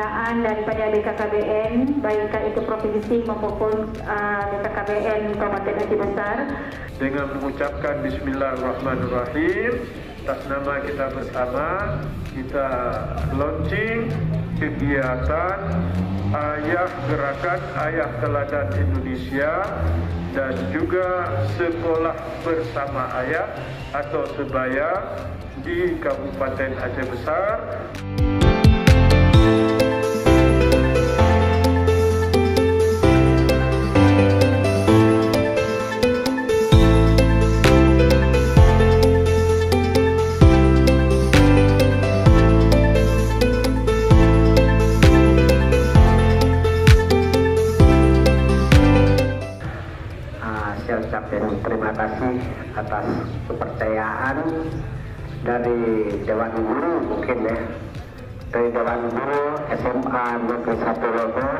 pembinaan daripada BKKBN, baik itu provinsi maupun BKKBN Kabupaten Aceh Besar. Dengan mengucapkan Bismillahirrahmanirrahim, atas nama kita bersama, kita launching kegiatan Gerakan Ayah Teladan Indonesia dan juga Sekolah Bersama Ayah atau Sebaya di Kabupaten Aceh Besar. Saya ucapkan terima kasih atas kepercayaan dari Dewan Guru, mungkin ya, dari Dewan Guru SMA Negeri 1 Logo